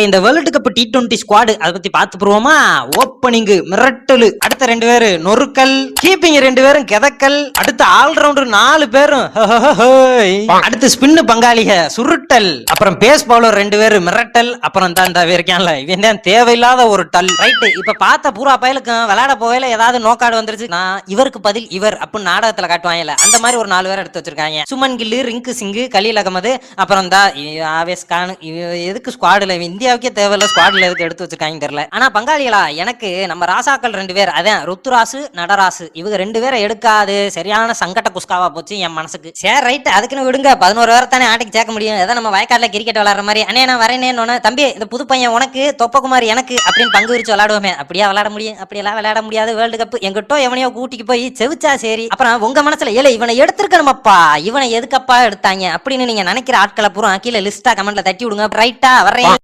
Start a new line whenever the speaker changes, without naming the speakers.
இந்த world cup T20 squad அதை பத்தி பார்த்து போருவோமா. ஓப்பனிங் மிரட்டலு, அடுத்த 2 பேரு நொறுக்கல், கீப்பிங் 2 பேரும் கெதக்கல், அடுத்த ஆல்ரவுண்டர் 4 பேரும் அடுத்து ஸ்பின்னு பங்காளிக சுருட்டல், அப்புறம் பேஸ் பவுலர் 2 பேரு மிரட்டல், அப்புறம் தான் இருக்கான்ல இவன் தான் தேவையில்லாத ஒரு டல். ரைட், இப்ப பார்த்த பூரா பயலுக்கும் விளையாட போவேல ஏதாவது நோக்காடு வந்துருச்சு, நான் இவருக்கு பதில் இவர் அப்படின்னு நாடகத்துல காட்டுவாங்கல்ல, அந்த மாதிரி ஒரு 4 பேர் எடுத்து வச்சிருக்காங்க. சுமன் கில்லு, ரிங்கு சிங்கு, கலீல் அகமது, அப்புறம் தான் ஆவேஸ் கான். எதுக்கு ஸ்குவாடுல இந்தியாவுக்கே தேவையில்ல ஸ்குவாட்ல எதுக்கு எடுத்து வச்சிருக்காங்க தெரியல. ஆனா பங்காளிகளா, எனக்கு நம்ம ராசாக்கள் 2 பேர், அதான் ருத்துராசு நடராசு, இவங்க 2 பேரை எடுக்காது சரியான சங்கட்ட குஸ்காவா போச்சு என் மனசுக்கு. சரி ரைட், அதுக்குன்னு விடுங்க, 11 பேரை தானே ஆட்டைக்கு சேர்க்க முடியும். ஏதாவது நம்ம வயக்காட்டுல கிரிக்கெட் விளையாடுற மாதிரி, அண்ணே நான் வரேனேன்னு தம்பி இந்த புது பையன் உனக்கு, தொப்பகுமார் எனக்கு அப்படின்னு பங்கு விரிச்சு விளையாடுவோமே, அப்படியா விளையாட முடியும்? அப்படியெல்லாம் விளையாட முடியாது. வேர்ல்டு கப் எங்கிட்டோ எவனையோ கூட்டிக்கு போய் செவிச்சா சரி. அப்புறம் உங்க மனசுல ஏல இவனை எடுத்திருக்கணுமப்பா, இவனை எதுக்கப்பா எடுத்தாங்க அப்படின்னு நீங்க நினைக்கிற ஆட்களை பூரா கீழே லிஸ்டா கமெண்ட்ல தட்டி விடுங்க. ரைட்டா வரேன்.